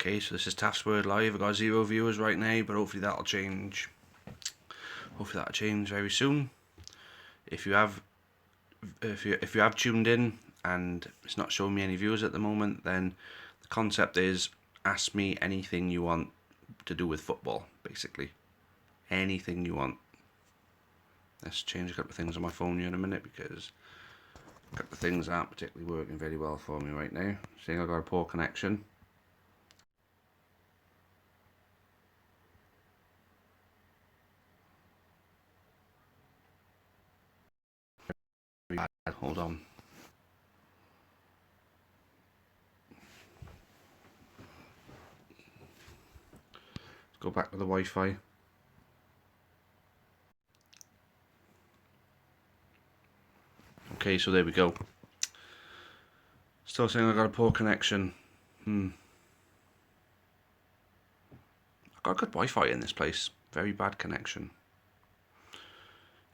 Okay, so this is Taffs Word Live. I've got 0 viewers right now, but hopefully that'll change. Hopefully that'll change very soon. If you have tuned in and it's not showing me any viewers at the moment, then the concept is ask me anything you want to do with football, basically. Anything you want. Let's change a couple of things on my phone here in a minute because a couple of things aren't particularly working very well for me right now. Seeing I've got a poor connection. Hold on. Let's go back to the Wi-Fi. Okay, so there we go. Still saying I got a poor connection. I've got good Wi-Fi in this place. Very bad connection.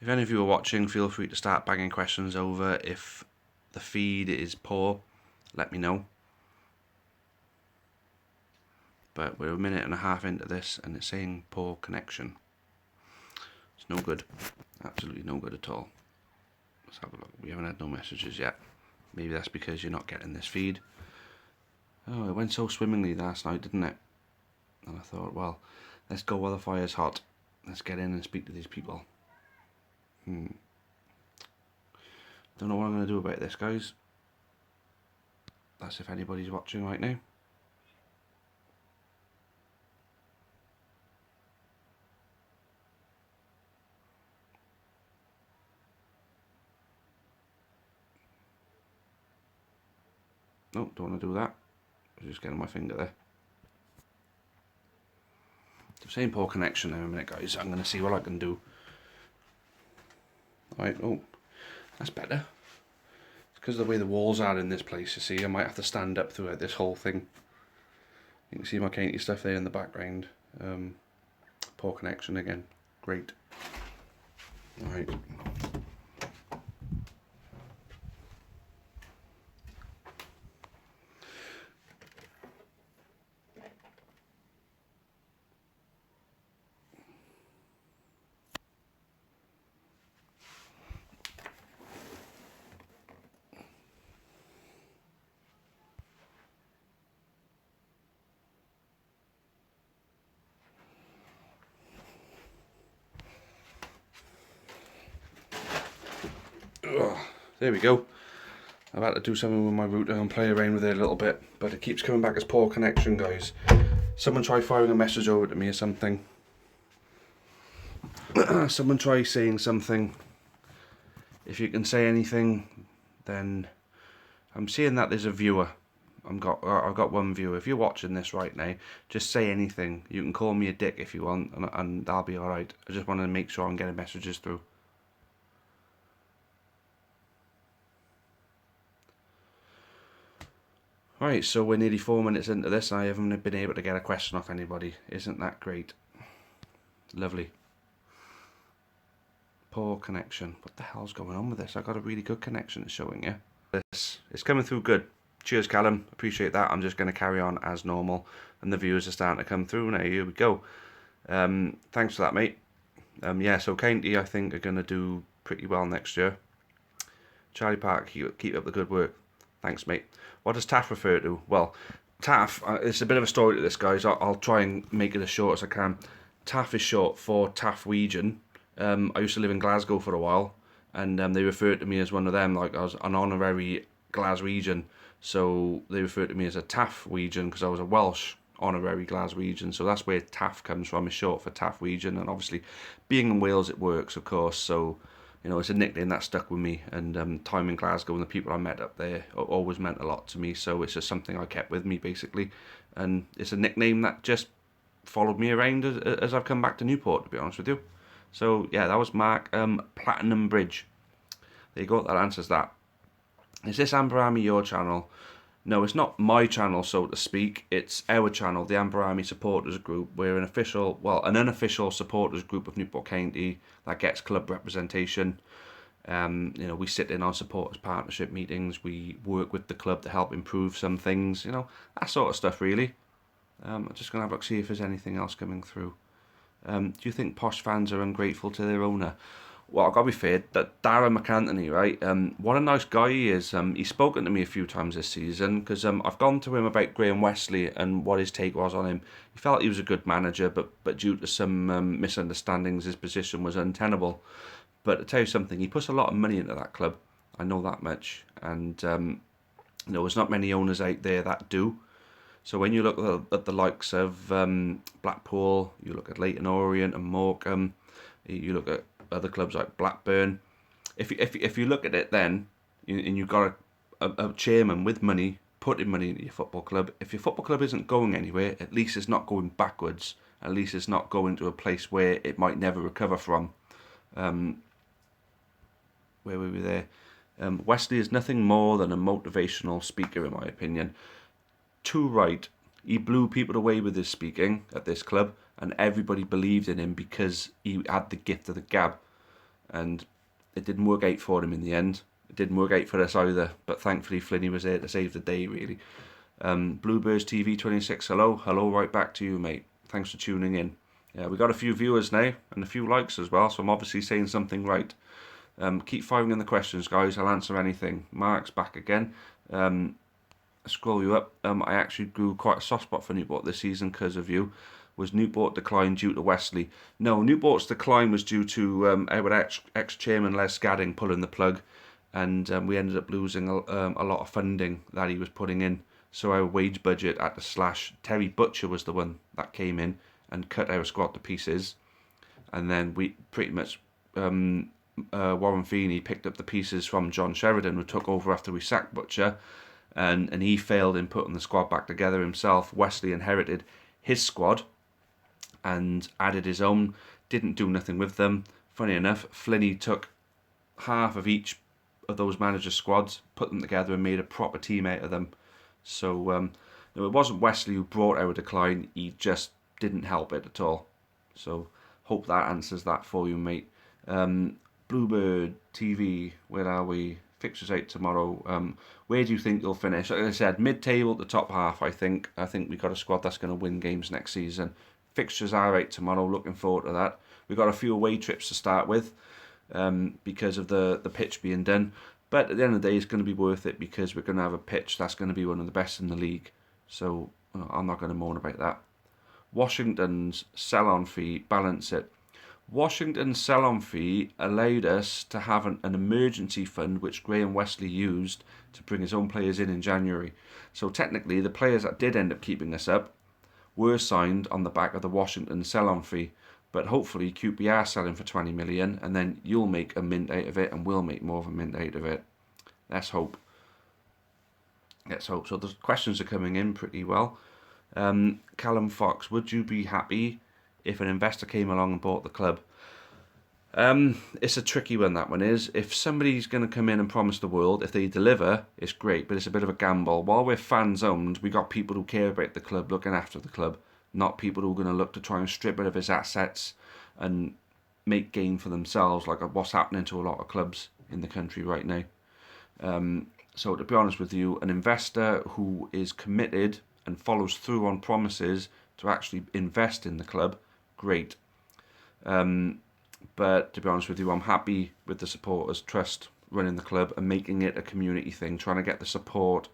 If any of you are watching, feel free to start banging questions over. If the feed is poor, let me know. But we're a minute and a half into this and it's saying poor connection. It's no good. Absolutely no good at all. Let's have a look. We haven't had no messages yet. Maybe that's because you're not getting this feed. Oh, it went so swimmingly last night, didn't it? And I thought, well, let's go while the fire's hot. Let's get in and speak to these people. Don't know what I'm going to do about this, guys. That's if anybody's watching right now. No, don't want to do that. I'm just getting my finger there. The same poor connection in a minute, guys. I'm going to see what I can do. Alright, oh, that's better. It's because of the way the walls are in this place, you see. I might have to stand up throughout this whole thing. You can see my Kainty stuff there in the background. Poor connection again. Great. Alright. There we go. I've had to do something with my router and play around with it a little bit, but it keeps coming back as poor connection, guys. Someone try firing a message over to me or something. Someone try saying something. If you can say anything, then I'm seeing that there's a viewer. I've got one viewer. If you're watching this right now, just say anything. You can call me a dick if you want, and that'll be alright. I just want to make sure I'm getting messages through. Right, so we're nearly 4 minutes into this and I haven't been able to get a question off anybody. Isn't that great? Lovely. Poor connection. What the hell's going on with this? I got a really good connection it's showing you. This is coming through good. Cheers, Callum. Appreciate that. I'm just going to carry on as normal. And the viewers are starting to come through now. Here we go. Thanks for that, mate. Yeah, so Kainty, I think, are going to do pretty well next year. Charlie Park, keep up the good work. Thanks, mate. What does Taff refer to? Well, Taff, it's a bit of a story to this, guys. I'll try and make it as short as I can. Taff is short for Taffwegian. I used to live in Glasgow for a while, and they referred to me as one of them, like I was an honorary Glaswegian. So they referred to me as a Taffwegian because I was a Welsh honorary Glaswegian. So that's where Taff comes from, is short for Taffwegian. And obviously, being in Wales, it works, of course. So, you know, it's a nickname that stuck with me, and time in Glasgow and the people I met up there always meant a lot to me, so it's just something I kept with me, basically, and it's a nickname that just followed me around as I've come back to Newport, to be honest with you. So, yeah, that was Mark. Platinum Bridge. There you go, that answers that. Is this Amber Army your channel? No, it's not my channel, so to speak. It's our channel, the Amber Army Supporters Group. We're an official, well, an unofficial supporters group of Newport County that gets club representation. You know, we sit in on supporters partnership meetings. We work with the club to help improve some things. You know, that sort of stuff, really. I'm just going to have a look, see if there's anything else coming through. Do you think Posh fans are ungrateful to their owner? Well, I've got to be fair, that Darren McAntony, right? What a nice guy he is. He's spoken to me a few times this season because I've gone to him about Graham Westley and what his take was on him. He felt he was a good manager, but due to some misunderstandings, his position was untenable. But to tell you something, he puts a lot of money into that club. I know that much, and there's not many owners out there that do. So when you look at the likes of Blackpool, you look at Leyton Orient and Morecambe, you look at other clubs like Blackburn. If you look at it then, and you've got a chairman with money, putting money into your football club, if your football club isn't going anywhere, at least it's not going backwards. At least it's not going to a place where it might never recover from. Where were we there? Wesley is nothing more than a motivational speaker, in my opinion. Too right. He blew people away with his speaking at this club, and everybody believed in him because he had the gift of the gab. And it didn't work out for him in the end. It didn't work out for us either, but thankfully Flinny was there to save the day, really. Bluebirds TV 26, hello right back to you, mate. Thanks for tuning in. Yeah, we got a few viewers now and a few likes as well, so I'm obviously saying something right. Keep firing in the questions, guys. I'll answer anything. Mark's back again. Scroll you up. I actually grew quite a soft spot for Newport this season because of you. Was Newport decline due to Wesley? No, Newport's decline was due to our ex-chairman Les Scadding pulling the plug, and we ended up losing a lot of funding that he was putting in. So our wage budget had to slash. Terry Butcher was the one that came in and cut our squad to pieces, and then we pretty much Warren Feeney picked up the pieces from John Sheridan, who took over after we sacked Butcher, and he failed in putting the squad back together himself. Wesley inherited his squad and added his own, didn't do nothing with them. Funny enough, Flinny took half of each of those managers' squads, put them together and made a proper team out of them. So it wasn't Wesley who brought our decline, he just didn't help it at all. So hope that answers that for you, mate. Bluebird TV, where are we? Fixtures out tomorrow. Where do you think you'll finish? Like I said, mid-table to top half. I think we've got a squad that's going to win games next season. Fixtures are out tomorrow. Looking forward to that. We've got a few away trips to start with because of the pitch being done. But at the end of the day, it's going to be worth it because we're going to have a pitch that's going to be one of the best in the league. So I'm not going to moan about that. Washington's sell-on fee, balance it. Washington's sell-on fee allowed us to have an emergency fund which Graham Westley used to bring his own players in January. So technically, the players that did end up keeping us up were signed on the back of the Washington sell-on fee. But hopefully QPR selling for 20 million and then you'll make a mint out of it and we'll make more of a mint out of it. Let's hope. Let's hope. So the questions are coming in pretty well. Callum Fox, would you be happy if an investor came along and bought the club? It's a tricky one, that one is. If somebody's going to come in and promise the world, if they deliver, it's great, but it's a bit of a gamble. While we're fans owned, we got people who care about the club, looking after the club, not people who are going to look to try and strip it of its assets and make gain for themselves, like what's happening to a lot of clubs in the country right now. So to be honest with you, an investor who is committed and follows through on promises to actually invest in the club, great. But to be honest with you, I'm happy with the supporters' trust running the club and making it a community thing, trying to get the support,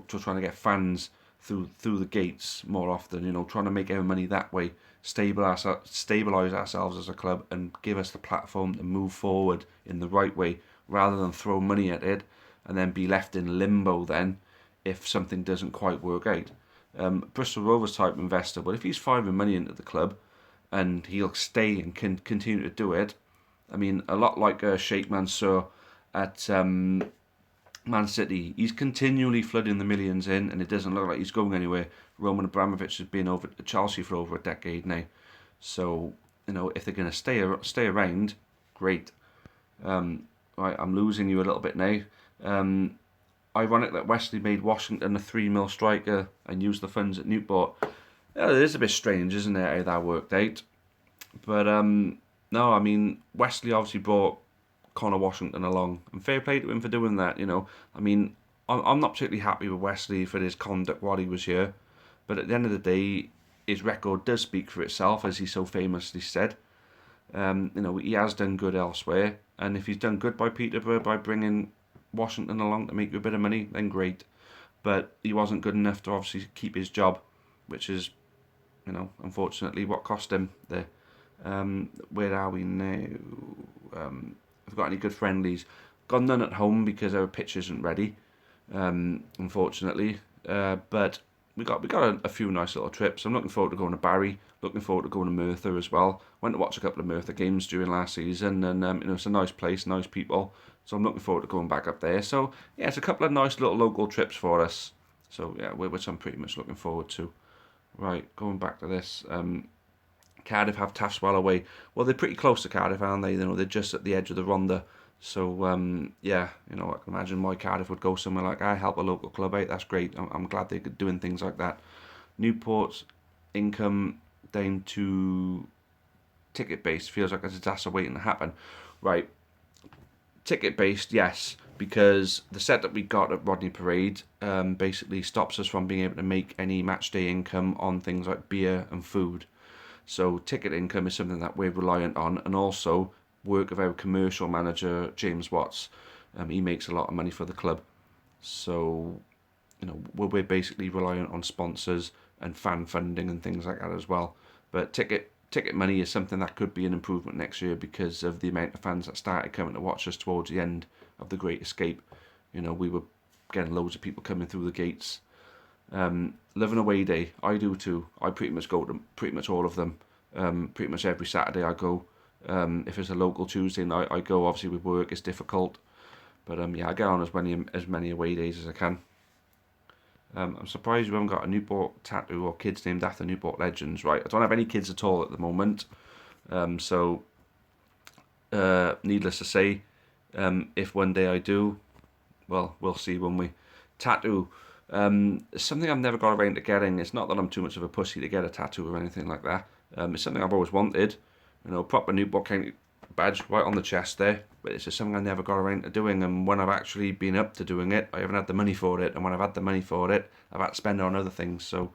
trying to get fans through the gates more often, trying to make our money that way, stabilise ourselves as a club and give us the platform to move forward in the right way rather than throw money at it and then be left in limbo then if something doesn't quite work out. Bristol Rovers type investor, but if he's firing money into the club and he'll stay and can continue to do it, I mean, a lot like Sheikh Mansour at Man City, he's continually flooding the millions in and it doesn't look like he's going anywhere. Roman Abramovich has been over at Chelsea for over a decade now. So, if they're going to stay around, great. Right, I'm losing you a little bit now. Ironic that Wesley made Washington a 3 mil striker and used the funds at Newport. Yeah, it is a bit strange, isn't it, how that worked out? But, no, I mean, Wesley obviously brought Connor Washington along, and fair play to him for doing that, I mean, I'm not particularly happy with Wesley for his conduct while he was here. But at the end of the day, his record does speak for itself, as he so famously said. He has done good elsewhere, and if he's done good by Peterborough by bringing Washington along to make you a bit of money, then great. But he wasn't good enough to obviously keep his job, which is, unfortunately what cost him there. Where are we now? Have got any good friendlies? Got none at home because our pitch isn't ready, unfortunately. But we got a few nice little trips. I'm looking forward to going to Barry. Looking forward to going to Merthyr as well. Went to watch a couple of Merthyr games during last season, and it's a nice place, nice people. So I'm looking forward to going back up there. So yeah, it's a couple of nice little local trips for us. So yeah, which I'm pretty much looking forward to. Right, going back to this. Cardiff have Taffs well away. Well, they're pretty close to Cardiff, aren't they? They're just at the edge of the Rhondda. So yeah, I can imagine why Cardiff would go somewhere like, I help a local club out. That's great. I'm glad they're doing things like that. Newport's income down to ticket based feels like a disaster waiting to happen. Right, ticket based, yes, because the setup we got at Rodney Parade basically stops us from being able to make any match day income on things like beer and food. So ticket income is something that we're reliant on, and also work of our commercial manager James Watts. He makes a lot of money for the club, so we're basically reliant on sponsors and fan funding and things like that as well. But ticket money is something that could be an improvement next year because of the amount of fans that started coming to watch us towards the end of the Great Escape. We were getting loads of people coming through the gates. Love an away day, I do too. I pretty much go to pretty much all of them. Pretty much every Saturday I go. If it's a local Tuesday night, I go. Obviously with work it's difficult, but yeah, I get on as many away days as I can. I'm surprised we haven't got a Newport tattoo or kids named after Newport legends. Right, I don't have any kids at all at the moment, so needless to say, if one day I do, well, we'll see when we tattoo. Something I've never got around to getting. It's not that I'm too much of a pussy to get a tattoo or anything like that. It's something I've always wanted. Proper Newport County badge right on the chest there. But it's just something I never got around to doing. And when I've actually been up to doing it, I haven't had the money for it. And when I've had the money for it, I've had to spend it on other things. So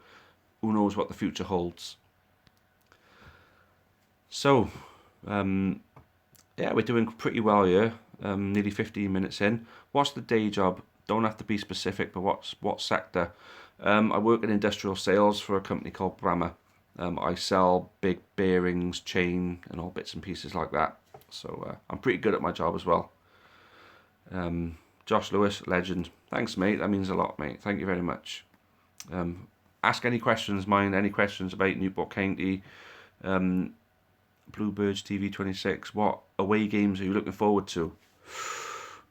who knows what the future holds. So, yeah, we're doing pretty well here. Nearly 15 minutes in. What's the day job? Don't have to be specific, but what sector? I work in industrial sales for a company called Brammer. I sell big bearings, chain, and all bits and pieces like that. So I'm pretty good at my job as well. Josh Lewis, legend. Thanks, mate. That means a lot, mate. Thank you very much. Ask any questions, mind any questions about Newport County, Bluebirds TV 26. What away games are you looking forward to?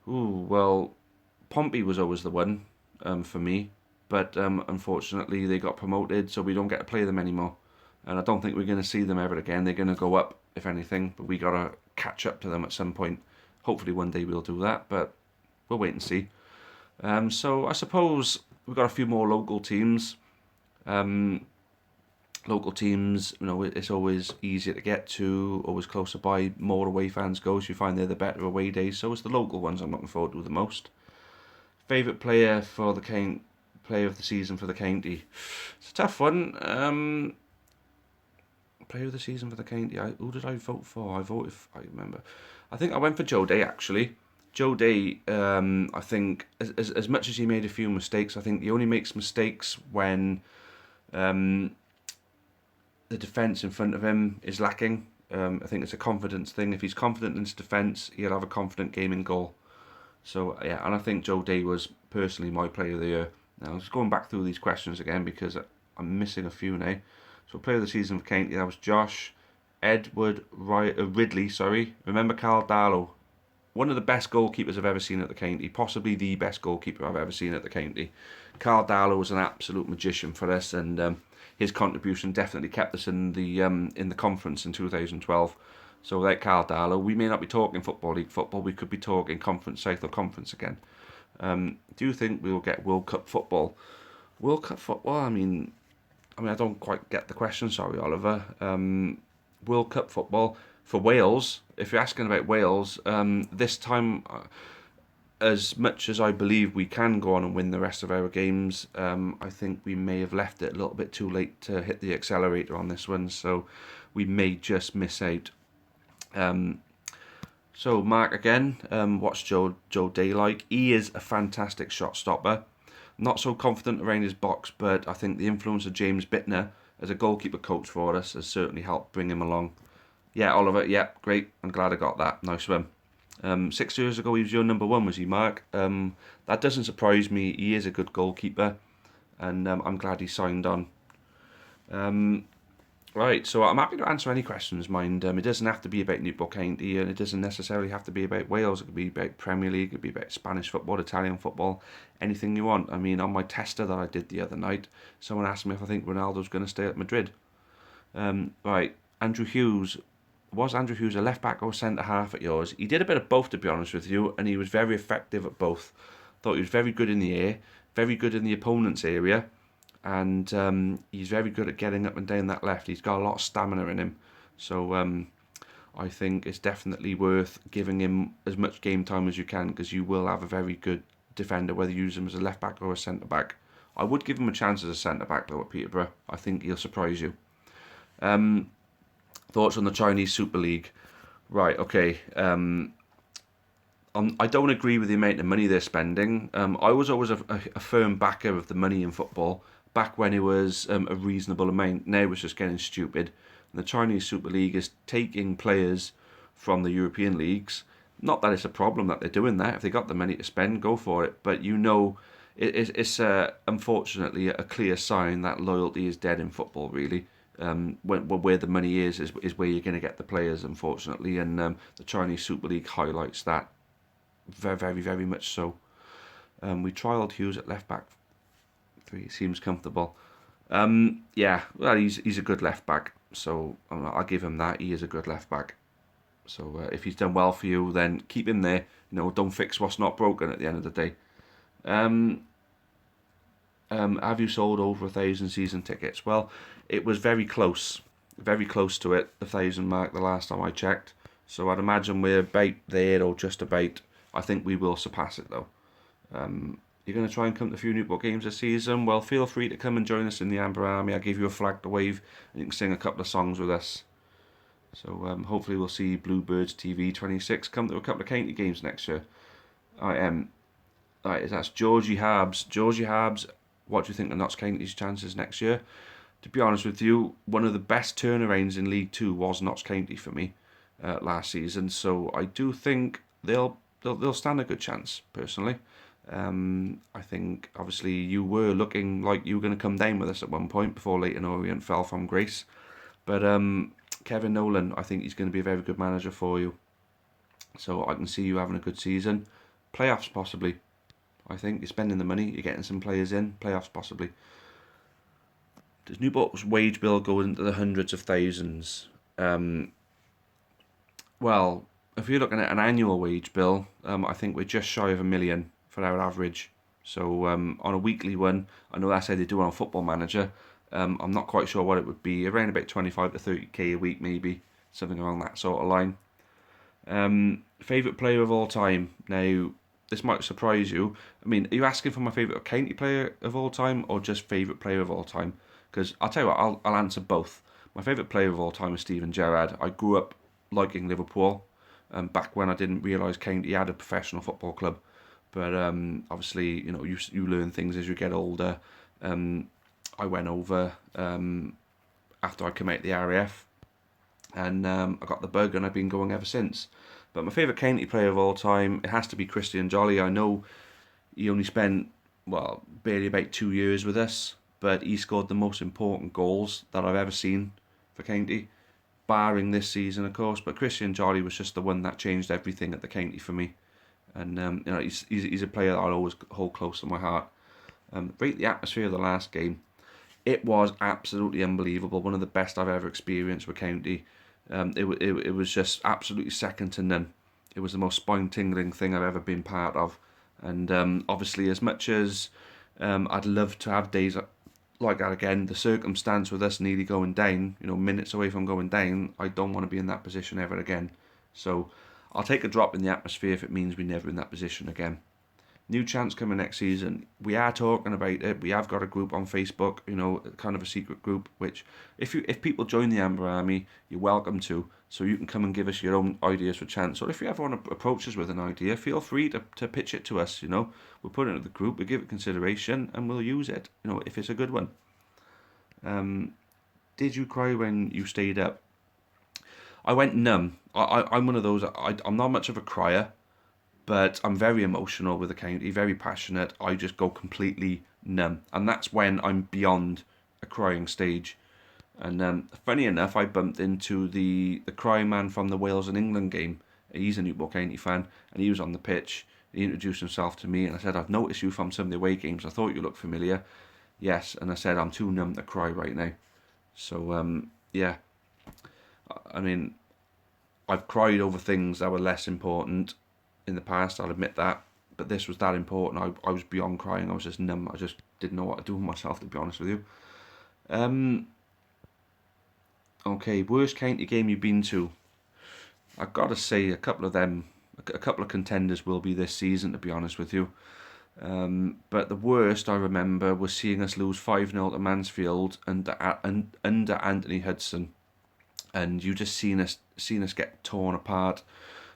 Ooh, well, Pompey was always the one for me, but unfortunately they got promoted, so we don't get to play them anymore. And I don't think we're going to see them ever again. They're going to go up, if anything, but we got to catch up to them at some point. Hopefully one day we'll do that, but we'll wait and see. So I suppose we've got a few more local teams. Local teams, it's always easier to get to, always closer by, more away fans go, so you find they're the better away days. So it's the local ones I'm looking forward to the most. Favourite player for the player of the season for the county? It's a tough one. Player of the season for the county. Who did I vote for? I remember. I think I went for Joe Day, actually. Joe Day, I think, as much as he made a few mistakes, I think he only makes mistakes when the defence in front of him is lacking. I think it's a confidence thing. If he's confident in his defence, he'll have a confident game in goal. So, yeah, and I think Joe Day was personally my player of the year. Now, just going back through these questions again because I'm missing a few now. So, player of the season for County, that was Josh Ridley. Remember Carl Darlow? One of the best goalkeepers I've ever seen at the county, possibly the best goalkeeper I've ever seen at the county. Carl Darlow was an absolute magician for us, and his contribution definitely kept us in the conference in 2012. So without Carl Darlow, we may not be talking Football League football, we could be talking Conference South or Conference again. Do you think we will get World Cup football? World Cup football, I mean, I don't quite get the question, sorry, Oliver. World Cup football for Wales, if you're asking about Wales, this time as much as I believe we can go on and win the rest of our games, I think we may have left it a little bit too late to hit the accelerator on this one, so we may just miss out. So Mark again, what's Joe Day like? He is a fantastic shot stopper. Not so confident around his box, but I think the influence of James Bittner as a goalkeeper coach for us has certainly helped bring him along. Yeah, Oliver, yeah, great. I'm glad I got that. Nice one. 6 years ago, he was your number one, was he, Mark? That doesn't surprise me. He is a good goalkeeper, and I'm glad he signed on. Right, so I'm happy to answer any questions, mind. It doesn't have to be about Newport County, and it doesn't necessarily have to be about Wales. It could be about Premier League, it could be about Spanish football, Italian football, anything you want. I mean, on my tester that I did the other night, someone asked me if I think Ronaldo's going to stay at Madrid. Right, Andrew Hughes. Was Andrew Hughes a left back or centre half at yours? He did a bit of both, to be honest with you, and he was very effective at both. Thought he was very good in the air, very good in the opponent's area, and he's very good at getting up and down that left. He's got a lot of stamina in him, so I think it's definitely worth giving him as much game time as you can, because you will have a very good defender, whether you use him as a left back or a centre back. I would give him a chance as a centre back though at Peterborough. I think he'll surprise you. Thoughts on the Chinese Super League? Right, okay. I don't agree with the amount of money they're spending. I was always a firm backer of the money in football, back when it was a reasonable amount. Now it's just getting stupid. And the Chinese Super League is taking players from the European leagues. Not that it's a problem that they're doing that. If they got the money to spend, go for it. But you know, it's unfortunately a clear sign that loyalty is dead in football, really. Where the money is where you're going to get the players, unfortunately, and the Chinese Super League highlights that very, very, very much so. We trialled Hughes at left back. He seems comfortable. Yeah, well, he's a good left back, so I'll give him that. He is a good left back. So if he's done well for you, then keep him there. You know, don't fix what's not broken at the end of the day. Have you sold over 1,000 season tickets? Well, it was very close to it, the 1,000 mark the last time I checked. So I'd imagine we're about there or just about. I think we will surpass it though. You're going to try and come to a few Newport games this season? Well, feel free to come and join us in the Amber Army. I'll give you a flag to wave and you can sing a couple of songs with us. So hopefully we'll see Bluebirds TV 26 come to a couple of county games next year. Right, that's Georgie Harbs. Georgie Harbs, what do you think of Notts County's chances next year? To be honest with you, one of the best turnarounds in League Two was Notts County for me last season. So I do think they'll stand a good chance, personally. I think, obviously, you were looking like you were going to come down with us at one point before Leyton Orient fell from grace. But Kevin Nolan, I think he's going to be a very good manager for you. So I can see you having a good season. Playoffs, possibly. I think you're spending the money, you're getting some players in. Playoffs, possibly. Does Newport's wage bill go into the hundreds of thousands? Well, if you're looking at an annual wage bill, I think we're just shy of $1 million for our average. So on a weekly one, I know that's how they do it on Football Manager. I'm not quite sure what it would be. Around about 25 to 30k a week, maybe. Something along that sort of line. Favourite player of all time? Now, this might surprise you. I mean, are you asking for my favourite county player of all time or just favourite player of all time? Because I'll tell you what, I'll answer both. My favourite player of all time is Steven Gerrard. I grew up liking Liverpool back when I didn't realise County had a professional football club. But obviously, you know, you learn things as you get older. I went over after I came out the RAF and I got the bug and I've been going ever since. But my favourite county player of all time, it has to be Christian Jolly. I know he only spent, well, barely about 2 years with us, but he scored the most important goals that I've ever seen for county, barring this season, of course. But Christian Jolly was just the one that changed everything at the county for me. And you know, he's a player that I'll always hold close to my heart. Rate the atmosphere of the last game. It was absolutely unbelievable. One of the best I've ever experienced with county. It was just absolutely second to none. It was the most spine-tingling thing I've ever been part of. And obviously, as much as I'd love to have days like that again, the circumstance with us nearly going down, you know, minutes away from going down, I don't want to be in that position ever again. So I'll take a drop in the atmosphere if it means we're never in that position again. new chance coming next season. We are talking about it. We have got a group on Facebook, you know, kind of a secret group, which if people join the Amber Army, you're welcome to. So you can come and give us your own ideas for chance. Or if you ever want to approach us with an idea, feel free to pitch it to us, you know. We'll put it into the group, we'll give it consideration, and we'll use it, you know, if it's a good one. Did you cry when you stayed up? I went numb. I'm one of those, I'm not much of a crier, but I'm very emotional with the county, very passionate. I just go completely numb. And that's when I'm beyond a crying stage. And funny enough, I bumped into the crying man from the Wales and England game. He's a Newport County fan, and he was on the pitch. He introduced himself to me, and I said, I've noticed you from some of the away games. I thought you looked familiar. Yes, and I said, I'm too numb to cry right now. So, yeah. I mean, I've cried over things that were less important in the past, I'll admit that. But this was that important. I was beyond crying. I was just numb. I just didn't know what to do with myself, to be honest with you. Okay, worst county game you've been to? I've got to say a couple of them, a couple of contenders will be this season, to be honest with you. But the worst I remember was seeing us lose 5-0 to Mansfield under Anthony Hudson. And you just seen us get torn apart.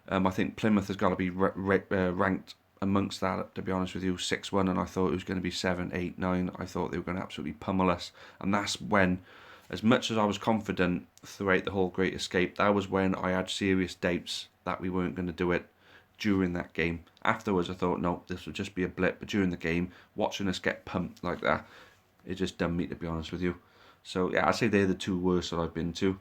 I think Plymouth has got to be ranked amongst that, to be honest with you, 6-1, and I thought it was going to be 7, 8, 9. I thought they were going to absolutely pummel us. And that's when, as much as I was confident throughout the whole Great Escape, that was when I had serious doubts that we weren't going to do it during that game. Afterwards, I thought, no, this would just be a blip. But during the game, watching us get pumped like that, it just done me, to be honest with you. So, yeah, I'd say they're the two worst that I've been to.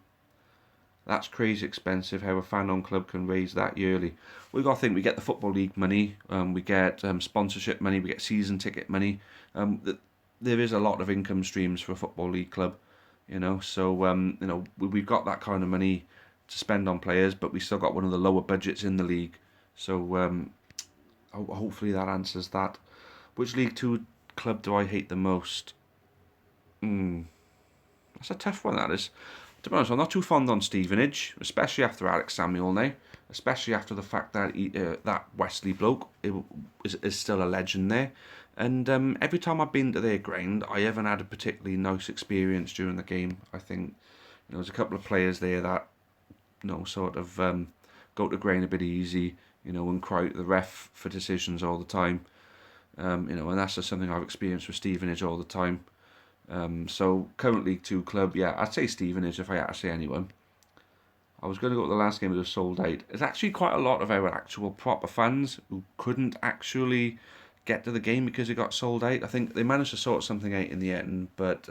That's crazy expensive how a fan-owned club can raise that yearly. We've got to think, we get the Football League money, we get sponsorship money, we get season ticket money. There is a lot of income streams for a Football League club, you know. So, you know, we've got that kind of money to spend on players, but we still got one of the lower budgets in the league. So, hopefully that answers that. Which League 2 club do I hate the most? That's a tough one, that is. To be honest, I'm not too fond on Stevenage, especially after Alex Samuel now. Especially after the fact that that Wesley bloke is still a legend there. And every time I've been to their ground, I haven't had a particularly nice experience during the game. I think there's a couple of players there that sort of go to ground a bit easy, and cry out the ref for decisions all the time. And that's just something I've experienced with Stevenage all the time. So current League 2 club, yeah, I'd say Stevenage if I had to say anyone. I was going to go to the last game, it was sold out. There's actually quite a lot of our actual proper fans who couldn't actually get to the game because it got sold out. I think they managed to sort something out in the end, but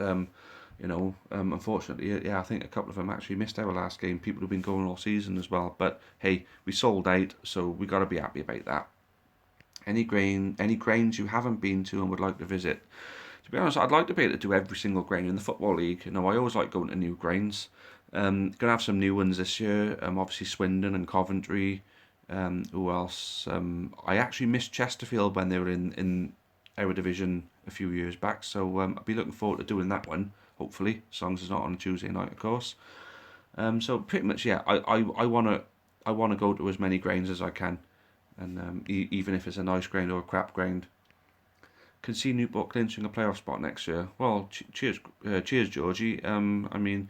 unfortunately, yeah, I think a couple of them actually missed our last game. People who've been going all season as well. But hey, we sold out, so we got to be happy about that. Any grounds you haven't been to and would like to visit? To be honest, I'd like to be able to do every single ground in the Football League. I always like going to new grounds. Going to have some new ones this year. Obviously Swindon and Coventry. Who else? I actually missed Chesterfield when they were in our division a few years back. So I'll be looking forward to doing that one, hopefully. As long as it's not on a Tuesday night, of course. So pretty much, yeah, I want to go to as many grounds as I can. And even if it's a nice ground or a crap ground. Can see Newport clinching a playoff spot next year. Well, cheers, Georgie. I mean,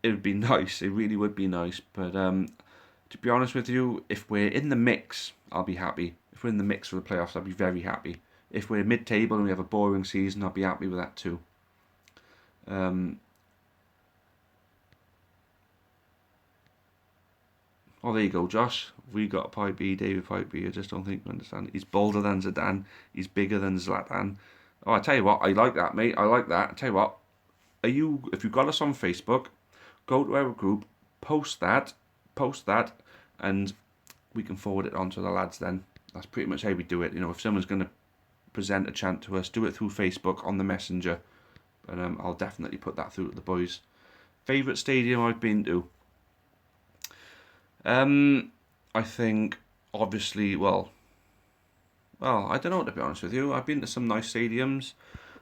it would be nice. It really would be nice. But to be honest with you, if we're in the mix, I'll be happy. If we're in the mix for the playoffs, I'll be very happy. If we're mid-table and we have a boring season, I'll be happy with that too. Oh, there you go, Josh. We got Pipe B, David Pipe B. I just don't think you understand. He's bolder than Zidane. He's bigger than Zlatan. Oh, I tell you what, I like that, mate. I like that. I tell you what, if you've got us on Facebook, go to our group, post that, and we can forward it on to the lads then. That's pretty much how we do it. If someone's going to present a chant to us, do it through Facebook on the Messenger. And I'll definitely put that through to the boys. Favourite stadium I've been to? I think, obviously, well, I don't know, to be honest with you. I've been to some nice stadiums.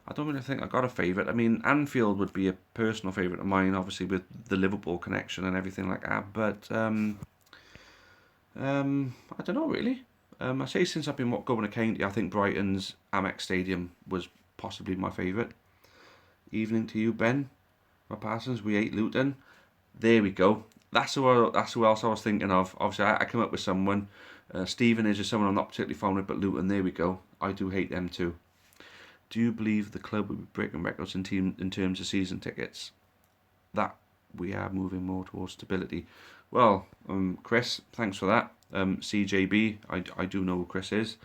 I don't really think I got a favourite. I mean, Anfield would be a personal favourite of mine, obviously, with the Liverpool connection and everything like that. But, I don't know, really. I say since I've been going to County, I think Brighton's Amex Stadium was possibly my favourite. Evening to you, Ben. My Parsons, we ate Luton. There we go. That's who else I was thinking of. Obviously, I come up with someone. Stevenage is someone I'm not particularly fond of, but Luton, there we go. I do hate them too. Do you believe the club will be breaking records in terms of season tickets? That we are moving more towards stability. Well, Chris, thanks for that. CJB, I do know who Chris is.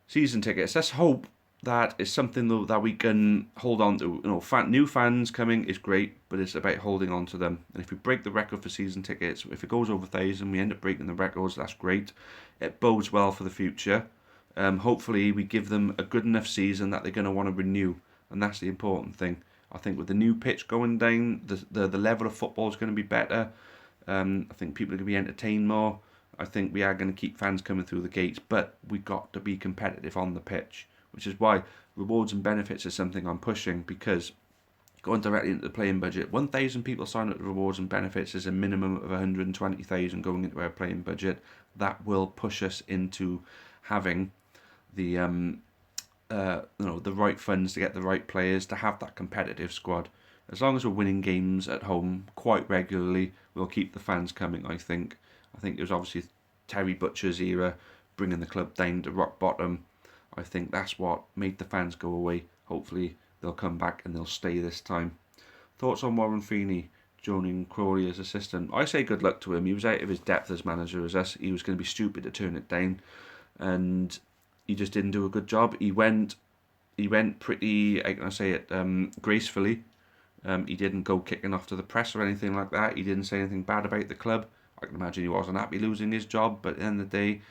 Season tickets. Let's hope that is something though that we can hold on to. New fans coming is great, but it's about holding on to them. And if we break the record for season tickets, if it goes over 1,000, we end up breaking the records. That's great. It bodes well for the future. Hopefully, we give them a good enough season that they're going to want to renew, and that's the important thing. I think with the new pitch going down, the level of football is going to be better. I think people are going to be entertained more. I think we are going to keep fans coming through the gates, but we've got to be competitive on the pitch, which is why rewards and benefits is something I'm pushing, because going directly into the playing budget, 1,000 people sign up to rewards and benefits is a minimum of 120,000 going into our playing budget. That will push us into having the the right funds to get the right players to have that competitive squad. As long as we're winning games at home quite regularly, we'll keep the fans coming. I think it was obviously Terry Butcher's era bringing the club down to rock bottom. I think that's what made the fans go away. Hopefully they'll come back and they'll stay this time. Thoughts on Warren Feeney joining Crawley as assistant? I say good luck to him. He was out of his depth as manager as us. He was going to be stupid to turn it down, and he just didn't do a good job. He went pretty, how can I say it, gracefully. He didn't go kicking off to the press or anything like that. He didn't say anything bad about the club. I can imagine he wasn't happy losing his job, but at the end of the day,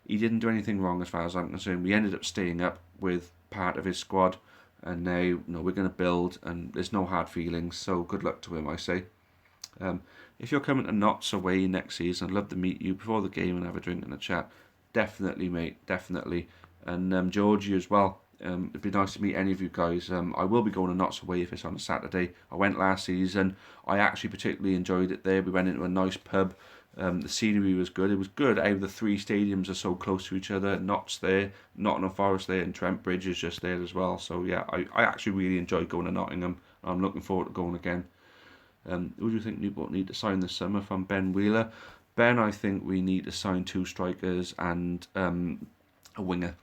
he didn't do anything wrong as far as I'm concerned. We ended up staying up with part of his squad, and now we're going to build, and there's no hard feelings, so good luck to him, I say. If you're coming to Notts away next season, I'd love to meet you before the game and have a drink and a chat. Definitely, mate, definitely. And Georgie as well. It'd be nice to meet any of you guys. I will be going to Notts away if it's on a Saturday. I went last season. I actually particularly enjoyed it there. We went into a nice pub. The scenery was good. It was good. Out of the three stadiums are so close to each other. Notts there, Nottingham Forest there, and Trent Bridge is just there as well. So yeah, I actually really enjoyed going to Nottingham. I'm looking forward to going again. Who do you think Newport need to sign this summer? From Ben Wheeler. Ben, I think we need to sign 2 strikers and a winger,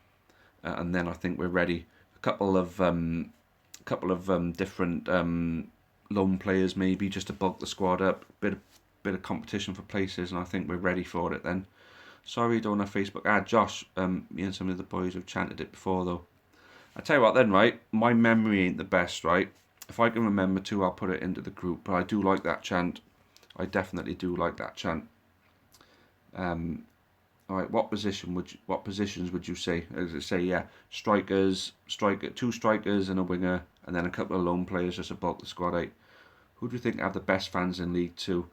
and then I think we're ready. A couple of different loan players maybe just to bulk the squad up. Bit of competition for places, and I think we're ready for it then. Sorry, don't have Facebook. Josh, me and some of the boys have chanted it before though. I tell you what then, right? My memory ain't the best, right? If I can remember to, I'll put it into the group. But I do like that chant. I definitely do like that chant. All right, what positions would you say? As I say, yeah, striker, 2 strikers and a winger, and then a couple of lone players just to bulk the squad out. Who do you think have the best fans in League Two?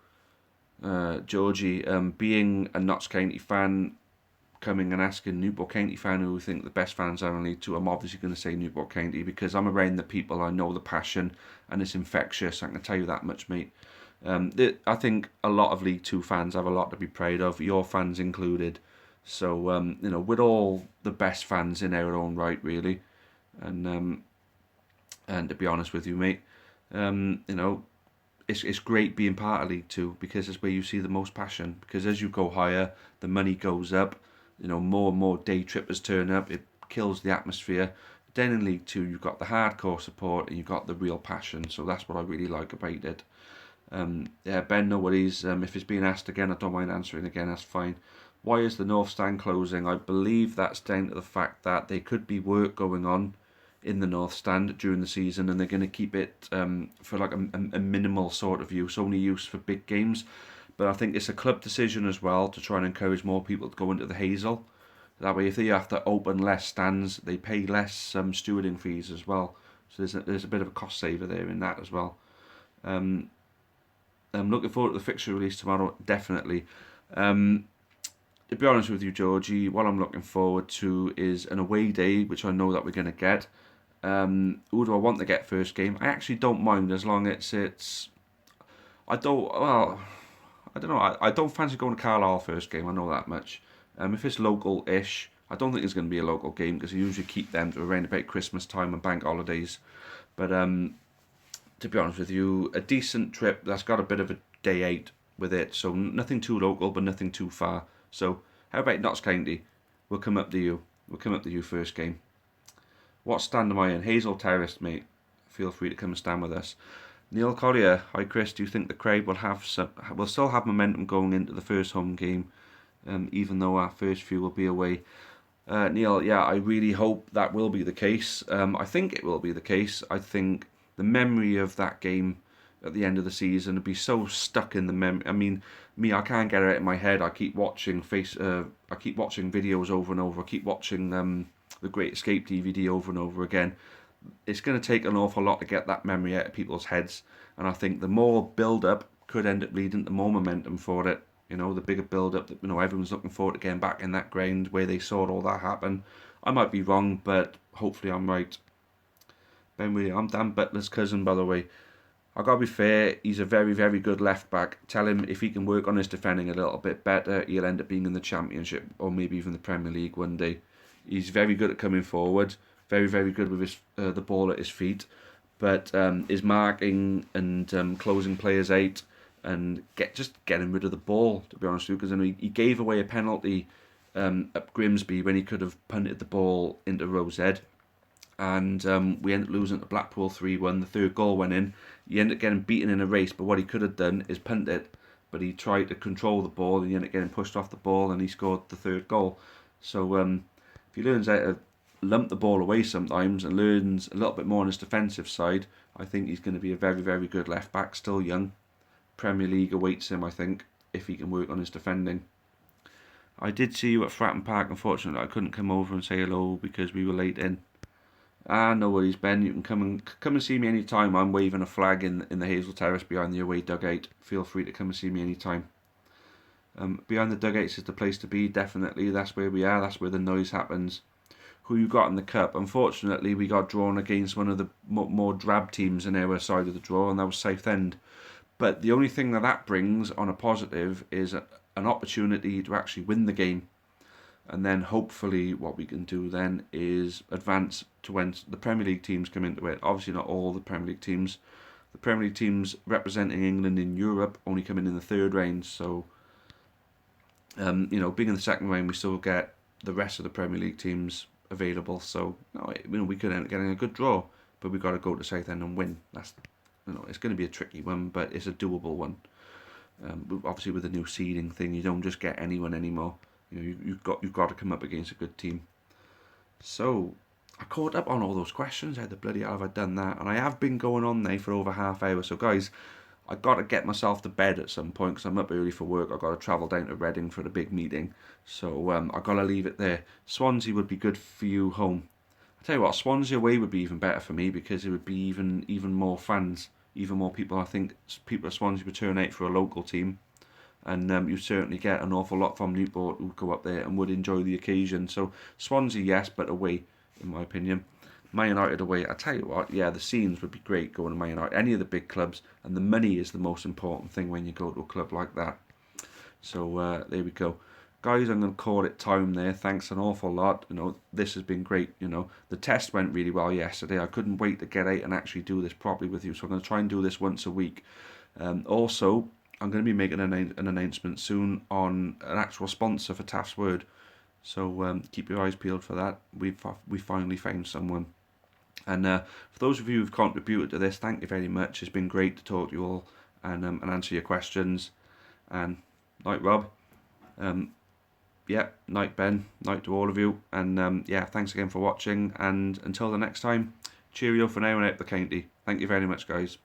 Georgie, being a Notts County fan, coming and asking Newport County fan who think the best fans are in League Two, I'm obviously going to say Newport County because I'm around the people, I know the passion, and it's infectious. I can tell you that much, mate. I think a lot of League Two fans have a lot to be proud of, your fans included. So we're all the best fans in our own right, really. And to be honest with you, mate, it's great being part of League Two because it's where you see the most passion. Because as you go higher, the money goes up. More and more day trippers turn up. It kills the atmosphere. Then in League Two, you've got the hardcore support and you've got the real passion. So that's what I really like about it. Ben, no worries. If it's being asked again, I don't mind answering again. That's fine. Why is the North Stand closing? I believe that's down to the fact that there could be work going on in the North Stand during the season, and they're going to keep it for like a minimal sort of use, only use for big games. But I think it's a club decision as well to try and encourage more people to go into the Hazel. That way, if they have to open less stands, they pay less stewarding fees as well. So there's a bit of a cost saver there in that as well. I'm looking forward to the fixture release tomorrow, definitely. To be honest with you, Georgie, what I'm looking forward to is an away day, which I know that we're going to get. Who do I want to get first game? I actually don't mind as long as it's... I don't know. I don't fancy going to Carlisle first game, I know that much. If it's local-ish, I don't think it's going to be a local game because they usually keep them to around about Christmas time and bank holidays. But to be honest with you, a decent trip that's got a bit of a day out with it, so nothing too local but nothing too far. So how about Notts County? We'll come up to you. We'll come up to you first game. What stand am I in? Hazel Terrace, mate. Feel free to come and stand with us. Neil Collier, hi Chris. Do you think the crowd will still have momentum going into the first home game, even though our first few will be away? Neil, yeah, I really hope that will be the case. I think it will be the case. I think the memory of that game at the end of the season would be so stuck in the memory. I mean, I can't get it out of my head. I keep watching I keep watching videos over and over. I keep watching the Great Escape DVD over and over again. It's going to take an awful lot to get that memory out of people's heads, and I think the more build-up could end up leading to more momentum for it. You know, the bigger build-up that everyone's looking forward to getting back in that ground where they saw all that happen. I might be wrong, but hopefully I'm right. Ben Willie, I'm Dan Butler's cousin, by the way. I gotta be fair, he's a very, very good left back. Tell him if he can work on his defending a little bit better, he'll end up being in the Championship or maybe even the Premier League one day. He's very good at coming forward, very, very good with his the ball at his feet, but his marking and closing players out and just getting rid of the ball, to be honest with you, because he gave away a penalty at Grimsby when he could have punted the ball into row Z, and we ended up losing to Blackpool 3-1. The third goal went in. He ended up getting beaten in a race, but what he could have done is punt it, but he tried to control the ball and he ended up getting pushed off the ball and he scored the third goal. So if he learns how to lump the ball away sometimes and learns a little bit more on his defensive side, I think he's going to be a very, very good left back, still young. Premier League awaits him, I think, if he can work on his defending. I did see you at Fratton Park. Unfortunately, I couldn't come over and say hello because we were late in. No worries, Ben. You can come and see me anytime. I'm waving a flag in the Hazel Terrace behind the away dugout. Feel free to come and see me anytime. Behind the dugouts is the place to be. Definitely, that's where we are. That's where the noise happens. Who you got in the cup? Unfortunately, we got drawn against one of the more drab teams in our side of the draw, and that was Southend. But the only thing that brings on a positive is an opportunity to actually win the game. And then hopefully what we can do then is advance to when the Premier League teams come into it. Obviously not all the Premier League teams. The Premier League teams representing England in Europe only come in the third round. So, being in the second round, we still get the rest of the Premier League teams available. So, we could end up getting a good draw. But we've got to go to Southend and win. That's, it's going to be a tricky one, but it's a doable one. Obviously with the new seeding thing, you don't just get anyone anymore. You've got to come up against a good team. So I caught up on all those questions. How the bloody hell have I done that? And I have been going on there for over half hour. So guys, I got to get myself to bed at some point because I'm up early for work. I got to travel down to Reading for the big meeting. So I got to leave it there. Swansea would be good for you home. I tell you what, Swansea away would be even better for me because it would be even more fans, even more people. I think people at Swansea would turn out for a local team. And you certainly get an awful lot from Newport who go up there and would enjoy the occasion. So Swansea, yes, but away, in my opinion. Man United away, I tell you what, yeah, the scenes would be great going to Man United, any of the big clubs, and the money is the most important thing when you go to a club like that. So there we go. Guys, I'm going to call it time there. Thanks an awful lot. This has been great. The test went really well yesterday. I couldn't wait to get out and actually do this properly with you. So I'm going to try and do this once a week. Also, I'm going to be making an announcement soon on an actual sponsor for Taffs Word. So keep your eyes peeled for that. We finally found someone. And for those of you who've contributed to this, thank you very much. It's been great to talk to you all and answer your questions. And night, Rob. Night, Ben. Night to all of you. And thanks again for watching. And until the next time, cheerio for now and out the county. Thank you very much, guys.